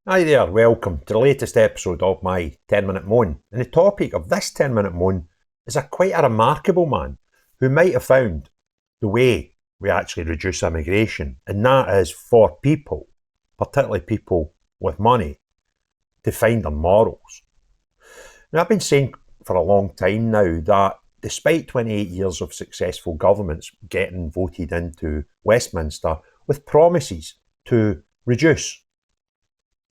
Hi there, welcome to the latest episode of my 10-minute moan. And the topic of this 10-minute moan is quite a remarkable man who might have found the way we actually reduce immigration, and that is for people, particularly people with money, to find their morals. Now, I've been saying for a long time now that despite 28 years of successful governments getting voted into Westminster with promises to reduce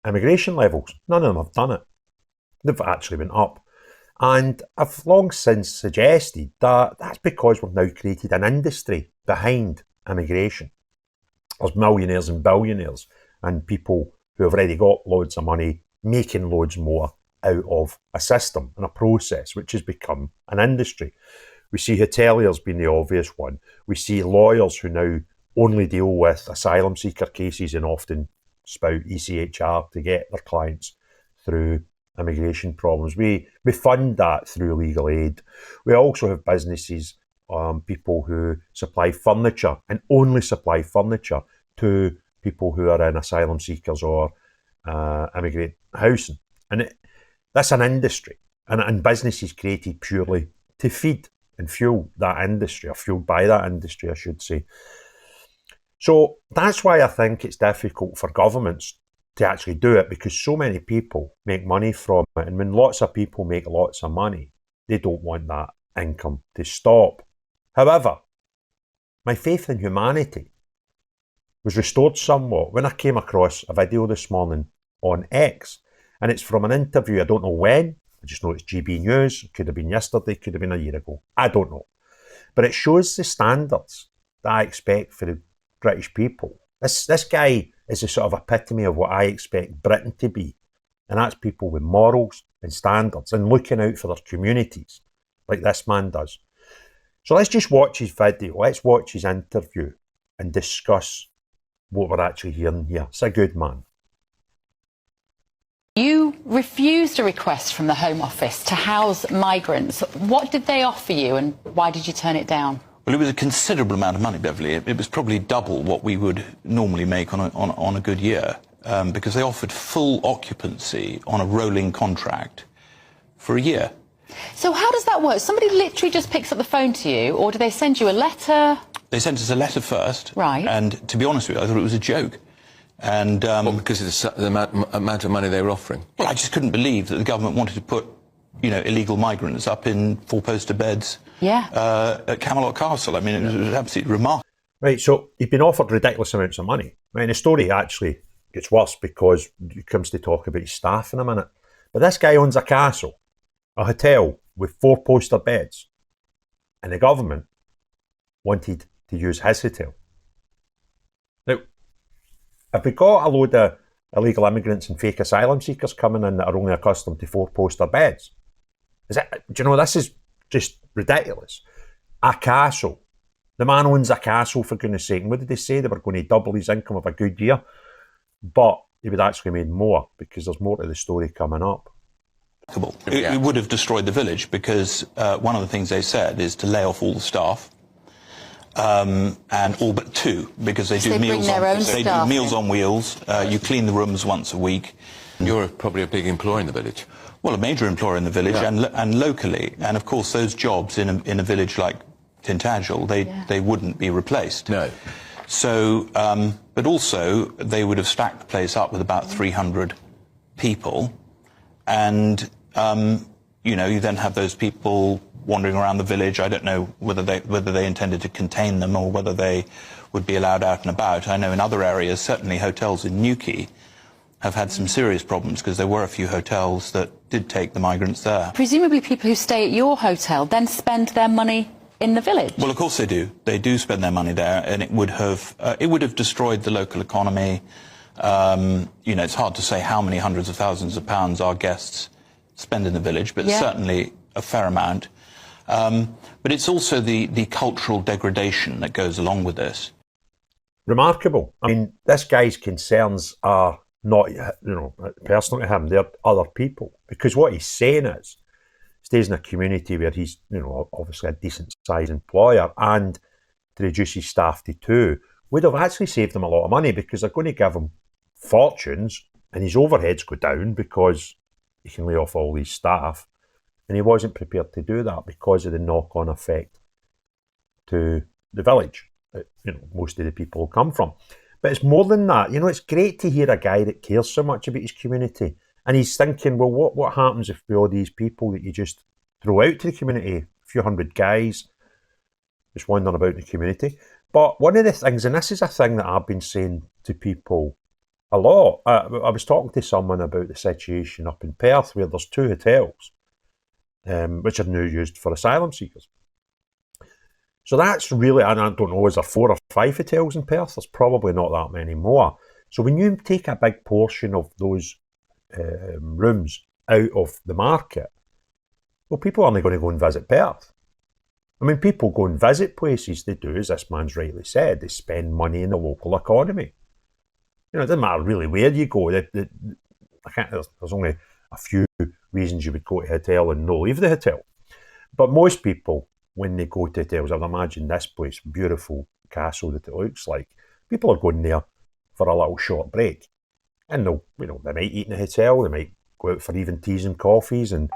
immigration levels, none of them have done it. They've actually went up. And I've long since suggested that that's because we've now created an industry behind immigration. There's millionaires and billionaires and people who have already got loads of money making loads more out of a system and a process which has become an industry. We see hoteliers being the obvious one. We see lawyers who now only deal with asylum seeker cases and often spout ECHR to get their clients through immigration problems. We fund that through legal aid. We also have businesses, people who supply furniture and only supply furniture to people who are in asylum seekers or immigrant housing. And that's an industry and businesses created purely to feed and fuel that industry, or fueled by that industry, I should say. So that's why I think it's difficult for governments to actually do it, because so many people make money from it. And when lots of people make lots of money, they don't want that income to stop. However, my faith in humanity was restored somewhat when I came across a video this morning on X. And it's from an interview, I don't know when, I just know it's GB News. It could have been yesterday, could have been a year ago. I don't know. But it shows the standards that I expect for the British people. This guy is the sort of epitome of what I expect Britain to be. And that's people with morals and standards and looking out for their communities, like this man does. So let's just watch his video. Let's watch his interview and discuss what we're actually hearing here. It's a good man. You refused a request from the Home Office to house migrants. What did they offer you and why did you turn it down? Well, it was a considerable amount of money, Beverly. It was probably double what we would normally make on a good year, because they offered full occupancy on a rolling contract for a year. So how does that work? Somebody literally just picks up the phone to you, or do they send you a letter? They sent us a letter first. Right. And to be honest with you, I thought it was a joke. And well, because of the amount of money they were offering? Well, I just couldn't believe that the government wanted to put, illegal migrants up in four-poster beds at Camelot Castle. I mean, it was absolutely remarkable. Right, so he's been offered ridiculous amounts of money. Right, and the story actually gets worse because he comes to talk about his staff in a minute. But this guy owns a castle, a hotel with four-poster beds, and the government wanted to use his hotel. Now, if we got a load of illegal immigrants and fake asylum seekers coming in that are only accustomed to four-poster beds, this is just ridiculous. A castle. The man owns a castle, for goodness sake. And what did they say? They were going to double his income of a good year. But he would actually made more, because there's more to the story coming up. It would have destroyed the village, because one of the things they said is to lay off all the staff. And all but two, because they do meals on wheels. You clean the rooms once a week. You're probably a big employer in the village. Well, a major employer in the village, and locally. And of course, those jobs in a village like Tintagel, they wouldn't be replaced. No. So, but also they would have stacked the place up with about 300 people, and you then have those people wandering around the village. I don't know whether they intended to contain them or whether they would be allowed out and about. I know in other areas, certainly hotels in Newquay have had some serious problems, because there were a few hotels that did take the migrants there. Presumably people who stay at your hotel then spend their money in the village. Well, of course they do. They do spend their money there, and it would have destroyed the local economy. It's hard to say how many hundreds of thousands of pounds our guests spend in the village, but certainly a fair amount. But it's also the cultural degradation that goes along with this. Remarkable. I mean, this guy's concerns are not, personal to him. They're other people. Because what he's saying is, stays in a community where he's, obviously a decent sized employer, and to reduce his staff to two would have actually saved them a lot of money, because they're going to give him fortunes and his overheads go down because he can lay off all these staff, and he wasn't prepared to do that because of the knock-on effect to the village that most of the people come from. But it's more than that. It's great to hear a guy that cares so much about his community, and he's thinking, well, what happens if all these people that you just throw out to the community, a few hundred guys just wandering about the community? But one of the things, and this is a thing that I've been saying to people a lot, I was talking to someone about the situation up in Perth where there's 2 hotels, which are now used for asylum seekers. So that's really, and I don't know, is there 4 or 5 hotels in Perth? There's probably not that many more. So when you take a big portion of those rooms out of the market, well, people aren't going to go and visit Perth. I mean, people go and visit places. They do, as this man's rightly said, they spend money in the local economy. It doesn't matter really where you go. There's only a few reasons you would go to a hotel and not leave the hotel. But most people, when they go to hotels, I would imagine this place, beautiful castle that it looks like, people are going there for a little short break. And they might eat in a hotel, they might go out for even teas and coffees and,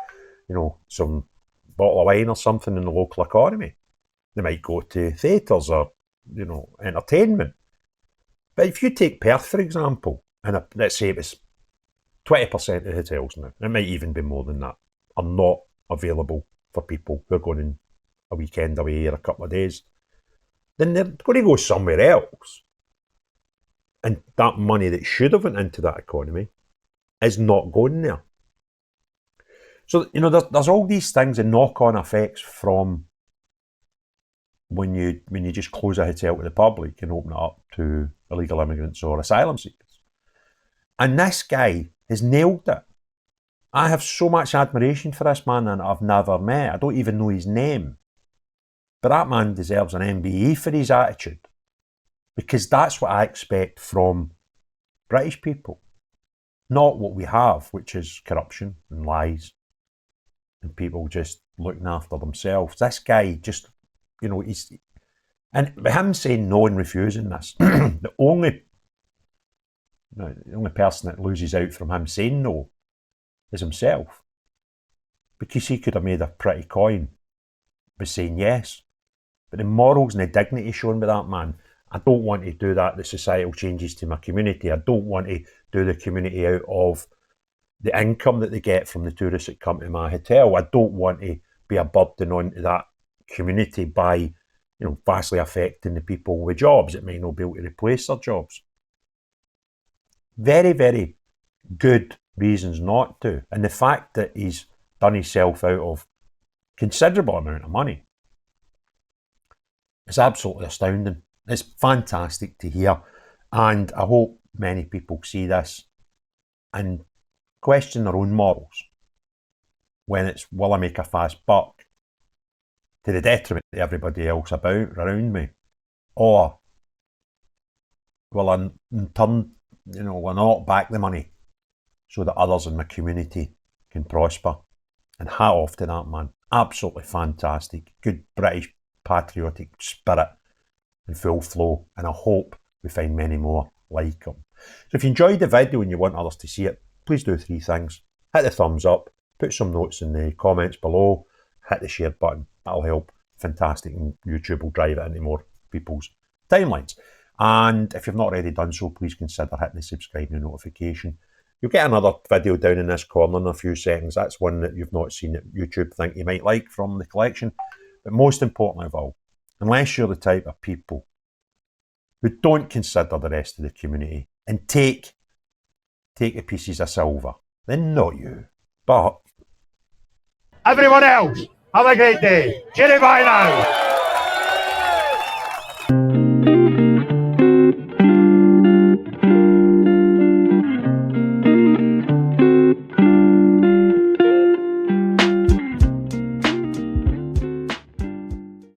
some bottle of wine or something in the local economy. They might go to theatres or, entertainment. But if you take Perth, for example, and let's say it was 20% of the hotels now, it might even be more than that, are not available for people who are going in a weekend away or a couple of days, then they're going to go somewhere else. And that money that should have went into that economy is not going there. So, there's all these things and knock-on effects from when you just close a hotel to the public and open it up to illegal immigrants or asylum seekers. And this guy has nailed it. I have so much admiration for this man that I've never met. I don't even know his name. But that man deserves an MBE for his attitude, because that's what I expect from British people. Not what we have, which is corruption and lies and people just looking after themselves. This guy just, he's... And by him saying no and refusing this, the only person that loses out from him saying no is himself. Because he could have made a pretty coin by saying yes. But the morals and the dignity shown by that man, I don't want to do that, the societal changes to my community. I don't want to do the community out of the income that they get from the tourists that come to my hotel. I don't want to be a burden onto that community by, vastly affecting the people with jobs that may not be able to replace their jobs. Very, very good reasons not to. And the fact that he's done himself out of considerable amount of money is absolutely astounding. It's fantastic to hear, and I hope many people see this and question their own morals when it's, will I make a fast buck to the detriment to everybody else around me, or will I in turn, will I not back the money so that others in my community can prosper? And hat off to that man. Absolutely fantastic. Good British patriotic spirit in full flow, and I hope we find many more like him. So if you enjoyed the video and you want others to see it, please do 3 things. Hit the thumbs up, put some notes in the comments below, hit the share button. That'll help. Fantastic, and YouTube will drive it into more people's timelines. And if you've not already done so, please consider hitting the subscribe and notification. You'll get another video down in this corner in a few seconds. That's one that you've not seen that YouTube think you might like from the collection. But most importantly of all, unless you're the type of people who don't consider the rest of the community and take the pieces of silver, then not you. But everyone else, have a great day. Cheerio, bye now.